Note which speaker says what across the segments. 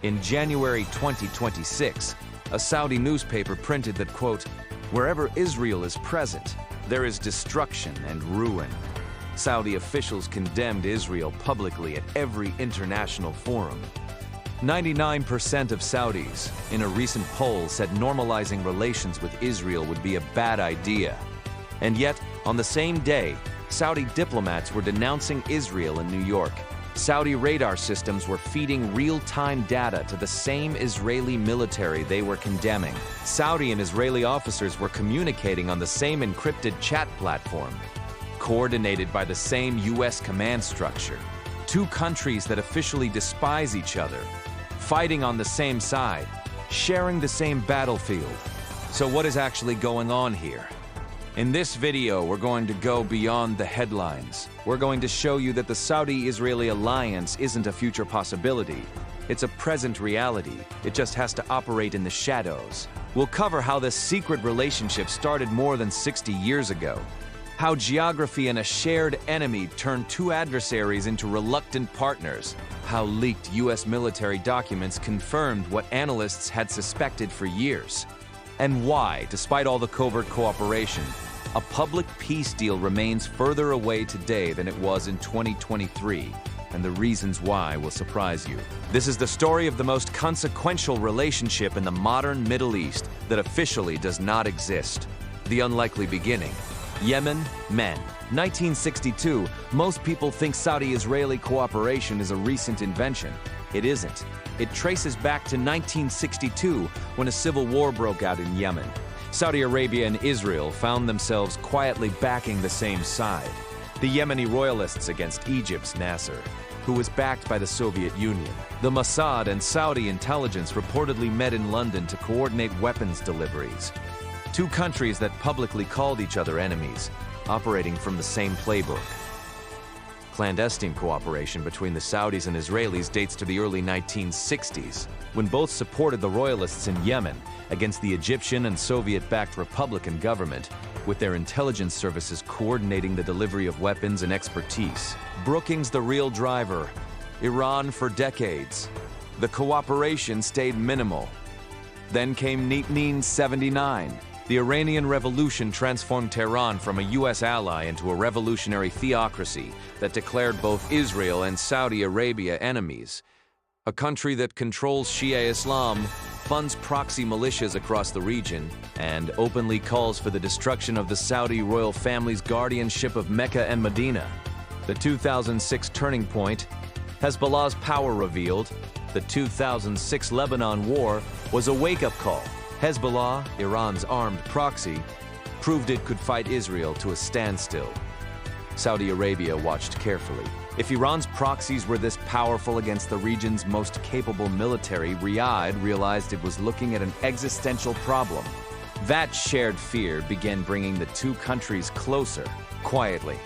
Speaker 1: In January 2026, a Saudi newspaper printed that, quote, "Wherever Israel is present, there is destruction and ruin." Saudi officials condemned Israel publicly at every international forum. 99% of Saudis, in a recent poll, said normalizing relations with Israel would be a bad idea. And yet, on the same day, Saudi diplomats were denouncing Israel in New York. Saudi radar systems were feeding real-time data to the same Israeli military they were condemning. Saudi and Israeli officers were communicating on the same encrypted chat platform, coordinated by the same U.S. command structure. Two countries that officially despise each other, fighting on the same side, sharing the same battlefield. So what is actually going on here? In this video, we're going to go beyond the headlines. We're going to show you that the Saudi-Israeli alliance isn't a future possibility. It's a present reality. It just has to operate in the shadows. We'll cover how this secret relationship started more than 60 years ago, how geography and a shared enemy turned two adversaries into reluctant partners, how leaked U.S. military documents confirmed what analysts had suspected for years, and why, despite all the covert cooperation, a public peace deal remains further away today than it was in 2023, and the reasons why will surprise you. This is the story of the most consequential relationship in the modern Middle East that officially does not exist. The unlikely beginning. Yemen, men. 1962, most people think Saudi-Israeli cooperation is a recent invention. It isn't. It traces back to 1962, when a civil war broke out in Yemen. Saudi Arabia and Israel found themselves quietly backing the same side. The Yemeni royalists against Egypt's Nasser, who was backed by the Soviet Union. The Mossad and Saudi intelligence reportedly met in London to coordinate weapons deliveries. Two countries that publicly called each other enemies, operating from the same playbook. Clandestine cooperation between the Saudis and Israelis dates to the early 1960s, when both supported the royalists in Yemen against the Egyptian and Soviet-backed Republican government, with their intelligence services coordinating the delivery of weapons and expertise. Brookings the real driver. Iran for decades. The cooperation stayed minimal. Then came 1979. The Iranian Revolution transformed Tehran from a U.S. ally into a revolutionary theocracy that declared both Israel and Saudi Arabia enemies. A country that controls Shia Islam, funds proxy militias across the region, and openly calls for the destruction of the Saudi royal family's guardianship of Mecca and Medina. The 2006 turning point. Hezbollah's power revealed. The 2006 Lebanon war was a wake-up call. Hezbollah, Iran's armed proxy, proved it could fight Israel to a standstill. Saudi Arabia watched carefully. If Iran's proxies were this powerful against the region's most capable military, Riyadh realized it was looking at an existential problem. That shared fear began bringing the two countries closer, quietly.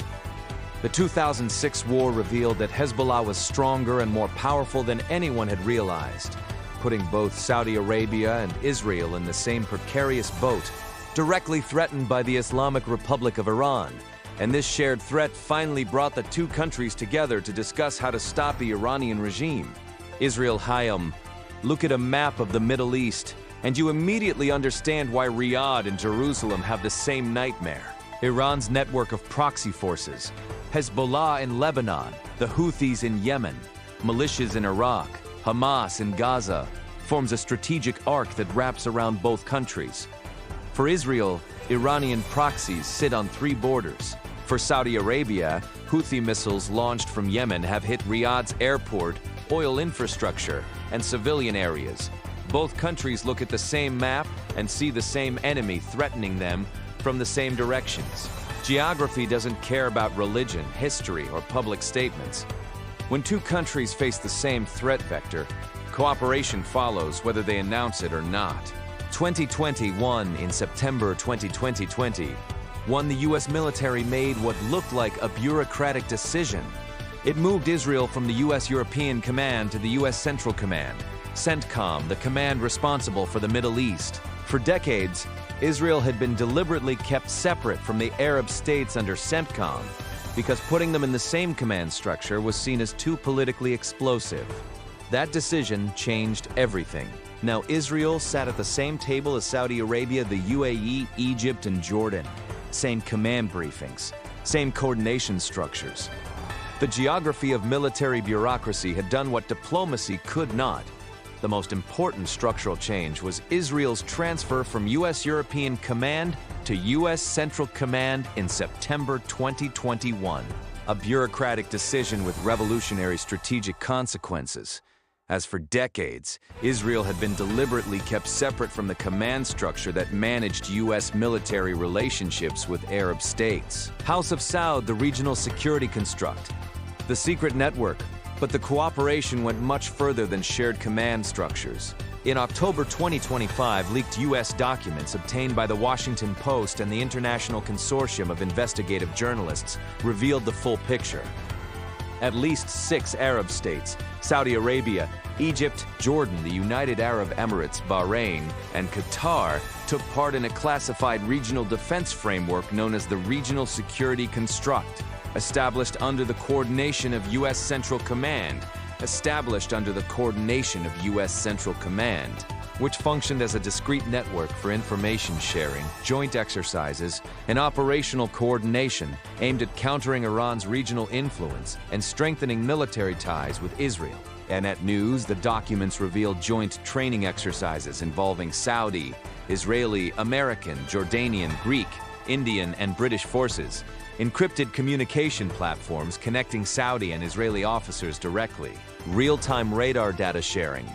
Speaker 1: The 2006 war revealed that Hezbollah was stronger and more powerful than anyone had realized, putting both Saudi Arabia and Israel in the same precarious boat, directly threatened by the Islamic Republic of Iran. And this shared threat finally brought the two countries together to discuss how to stop the Iranian regime. Israel Hayam, look at a map of the Middle East, and you immediately understand why Riyadh and Jerusalem have the same nightmare. Iran's network of proxy forces, Hezbollah in Lebanon, the Houthis in Yemen, militias in Iraq, Hamas in Gaza, forms a strategic arc that wraps around both countries. For Israel, Iranian proxies sit on three borders. For Saudi Arabia, Houthi missiles launched from Yemen have hit Riyadh's airport, oil infrastructure, and civilian areas. Both countries look at the same map and see the same enemy threatening them from the same directions. Geography doesn't care about religion, history, or public statements. When two countries face the same threat vector, cooperation follows whether they announce it or not. 2021, in September 2020, the U.S. military made what looked like a bureaucratic decision. It moved Israel from the U.S. European Command to the U.S. Central Command, CENTCOM, the command responsible for the Middle East. For decades, Israel had been deliberately kept separate from the Arab states under CENTCOM because putting them in the same command structure was seen as too politically explosive. That decision changed everything. Now Israel sat at the same table as Saudi Arabia, the UAE, Egypt, and Jordan. Same command briefings, same coordination structures. The geography of military bureaucracy had done what diplomacy could not. The most important structural change was Israel's transfer from U.S. European Command to U.S. Central Command in September 2021. A bureaucratic decision with revolutionary strategic consequences. As for decades, Israel had been deliberately kept separate from the command structure that managed U.S. military relationships with Arab states. House of Saud, the regional security construct, the secret network, but the cooperation went much further than shared command structures. In October 2025, leaked U.S. documents obtained by the Washington Post and the International Consortium of Investigative Journalists revealed the full picture. At least 6 Arab states, Saudi Arabia, Egypt, Jordan, the United Arab Emirates, Bahrain, and Qatar, took part in a classified regional defense framework known as the Regional Security Construct, established under the coordination of U.S. Central Command, which functioned as a discrete network for information sharing, joint exercises, and operational coordination aimed at countering Iran's regional influence and strengthening military ties with Israel. And at News, the documents revealed joint training exercises involving Saudi, Israeli, American, Jordanian, Greek, Indian, and British forces, encrypted communication platforms connecting Saudi and Israeli officers directly, real-time radar data sharing,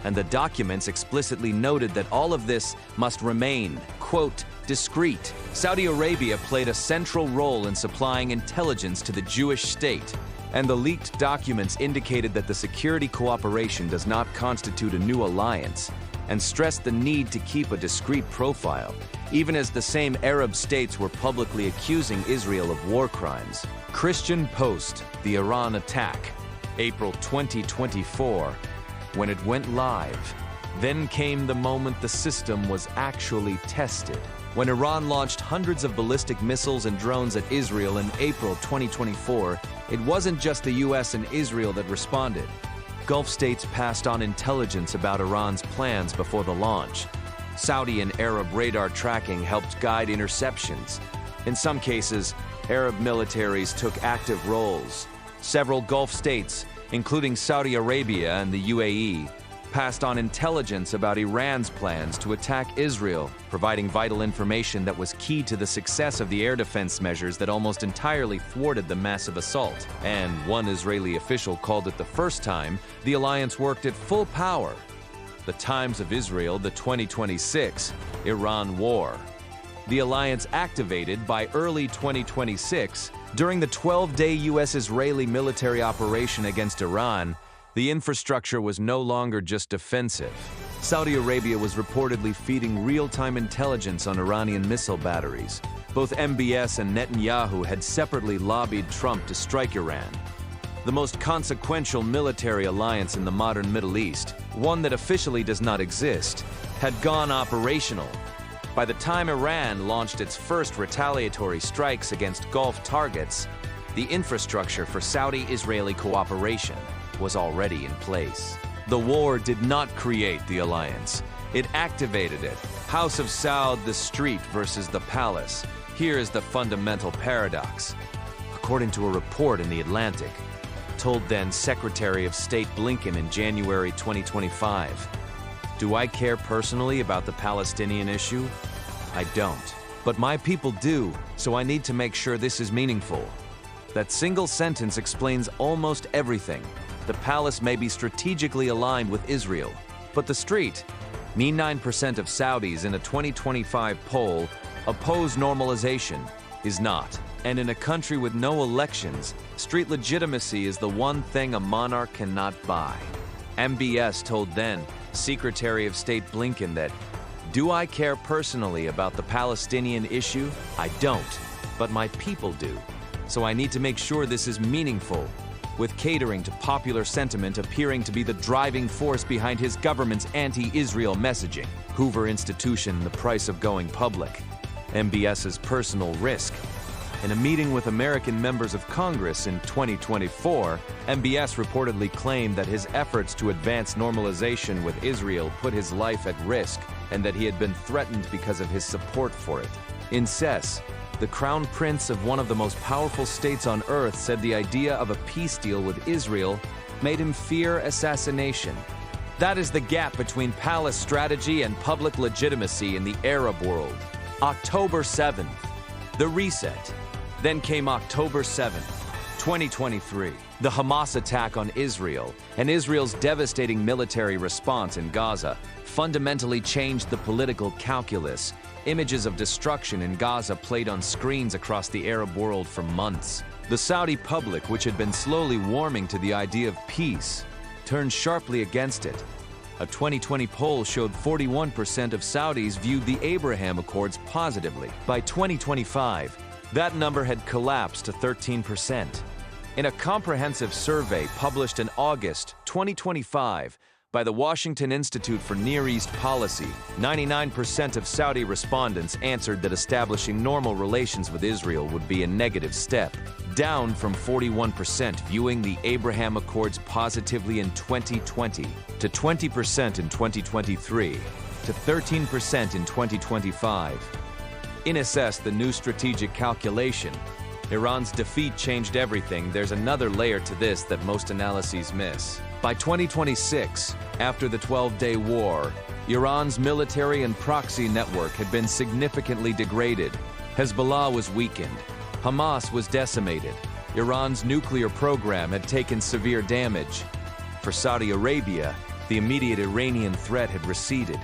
Speaker 1: and the documents explicitly noted that all of this must remain, quote, discreet. Saudi Arabia played a central role in supplying intelligence to the Jewish state, and the leaked documents indicated that the security cooperation does not constitute a new alliance, and stressed the need to keep a discreet profile, even as the same Arab states were publicly accusing Israel of war crimes. Christian Post, the Iran attack, April 2024, when it went live. Then came the moment the system was actually tested. When Iran launched hundreds of ballistic missiles and drones at Israel in April 2024, it wasn't just the US and Israel that responded. Gulf states passed on intelligence about Iran's plans before the launch. Saudi and Arab radar tracking helped guide interceptions. In some cases, Arab militaries took active roles. Several Gulf states, including Saudi Arabia and the UAE, passed on intelligence about Iran's plans to attack Israel, providing vital information that was key to the success of the air defense measures that almost entirely thwarted the massive assault. And one Israeli official called it the first time the alliance worked at full power. The Times of Israel, the 2026 Iran War. The alliance activated by early 2026 during the 12-day U.S.-Israeli military operation against Iran. The infrastructure was no longer just defensive. Saudi Arabia was reportedly feeding real-time intelligence on Iranian missile batteries. Both MBS and Netanyahu had separately lobbied Trump to strike Iran. The most consequential military alliance in the modern Middle East, one that officially does not exist, had gone operational. By the time Iran launched its first retaliatory strikes against Gulf targets, the infrastructure for Saudi-Israeli cooperation was already in place. The war did not create the alliance. It activated it. House of Saud, the street versus the palace. Here is the fundamental paradox. According to a report in The Atlantic, told then Secretary of State Blinken in January 2025, do I care personally about the Palestinian issue? I don't. But my people do, so I need to make sure this is meaningful. That single sentence explains almost everything. The palace may be strategically aligned with Israel, but the street, 9% of Saudis in a 2025 poll oppose normalization, is not. And in a country with no elections, street legitimacy is the one thing a monarch cannot buy. MBS told then Secretary of State Blinken that, do I care personally about the Palestinian issue? I don't, but my people do. So I need to make sure this is meaningful, with catering to popular sentiment appearing to be the driving force behind his government's anti-Israel messaging. Hoover Institution, the price of going public. MBS's personal risk. In a meeting with American members of Congress in 2024, MBS reportedly claimed that his efforts to advance normalization with Israel put his life at risk and that he had been threatened because of his support for it. Incess, the crown prince of one of the most powerful states on earth, said the idea of a peace deal with Israel made him fear assassination. That is the gap between palace strategy and public legitimacy in the Arab world. October 7th, the reset. Then came October 7th, 2023, the Hamas attack on Israel, and Israel's devastating military response in Gaza fundamentally changed the political calculus. Images of destruction in Gaza played on screens across the Arab world for months. The Saudi public, which had been slowly warming to the idea of peace, turned sharply against it. A 2020 poll showed 41% of Saudis viewed the Abraham Accords positively. By 2025, that number had collapsed to 13%. In a comprehensive survey published in August 2025 by the Washington Institute for Near East Policy, 99% of Saudi respondents answered that establishing normal relations with Israel would be a negative step, down from 41% viewing the Abraham Accords positively in 2020, to 20% in 2023, to 13% in 2025. In Assess the new strategic calculation, Iran's defeat changed everything. There's another layer to this that most analyses miss. By 2026, after the 12-day war, Iran's military and proxy network had been significantly degraded. Hezbollah was weakened. Hamas was decimated. Iran's nuclear program had taken severe damage. For Saudi Arabia, the immediate Iranian threat had receded,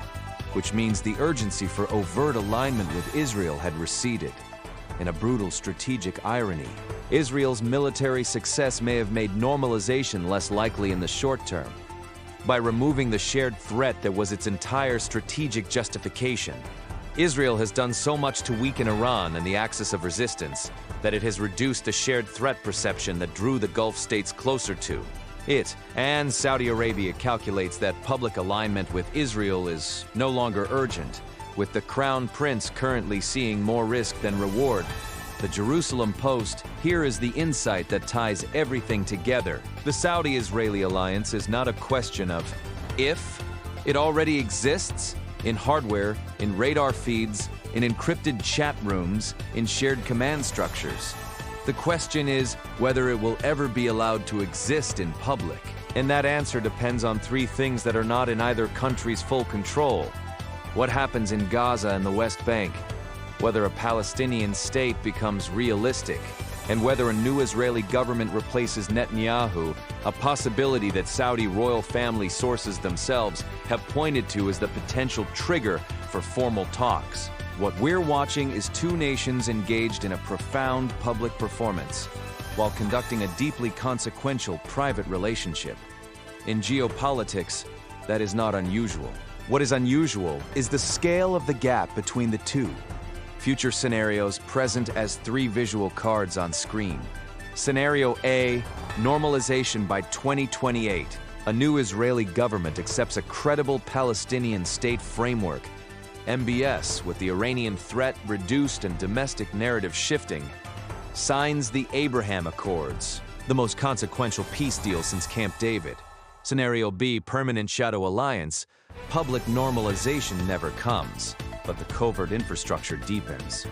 Speaker 1: which means the urgency for overt alignment with Israel had receded. In a brutal strategic irony, Israel's military success may have made normalization less likely in the short term. By removing the shared threat that was its entire strategic justification, Israel has done so much to weaken Iran and the axis of resistance that it has reduced the shared threat perception that drew the Gulf states closer to it. And Saudi Arabia calculates that public alignment with Israel is no longer urgent, with the Crown Prince currently seeing more risk than reward. The Jerusalem Post, here is the insight that ties everything together. The Saudi-Israeli alliance is not a question of if. It already exists in hardware, in radar feeds, in encrypted chat rooms, in shared command structures. The question is whether it will ever be allowed to exist in public. And that answer depends on three things that are not in either country's full control. What happens in Gaza and the West Bank, whether a Palestinian state becomes realistic, and whether a new Israeli government replaces Netanyahu, a possibility that Saudi royal family sources themselves have pointed to as the potential trigger for formal talks. What we're watching is two nations engaged in a profound public performance, while conducting a deeply consequential private relationship. In geopolitics, that is not unusual. What is unusual is the scale of the gap between the two. Future scenarios present as three visual cards on screen. Scenario A, normalization by 2028. A new Israeli government accepts a credible Palestinian state framework. MBS, with the Iranian threat reduced and domestic narrative shifting, signs the Abraham Accords, the most consequential peace deal since Camp David. Scenario B, permanent shadow alliance. Public normalization never comes, but the covert infrastructure deepens.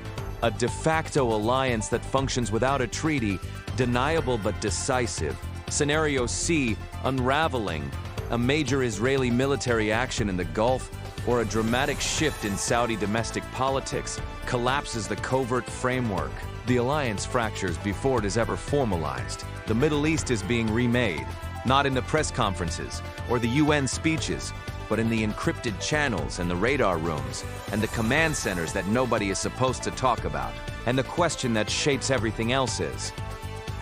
Speaker 1: A de facto alliance that functions without a treaty, deniable but decisive. Scenario C, unraveling. A major Israeli military action in the Gulf, or a dramatic shift in Saudi domestic politics, collapses the covert framework. The alliance fractures before it is ever formalized. The Middle East is being remade, not in the press conferences or the UN speeches, but in the encrypted channels and the radar rooms and the command centers that nobody is supposed to talk about. And the question that shapes everything else is,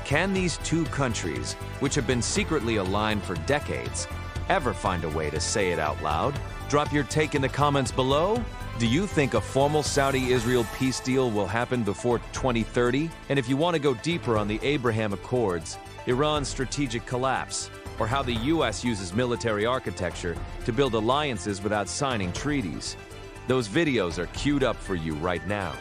Speaker 1: can these two countries, which have been secretly aligned for decades, ever find a way to say it out loud? Drop your take in the comments below. Do you think a formal Saudi-Israel peace deal will happen before 2030? And if you want to go deeper on the Abraham Accords, Iran's strategic collapse, or how the US uses military architecture to build alliances without signing treaties, those videos are queued up for you right now.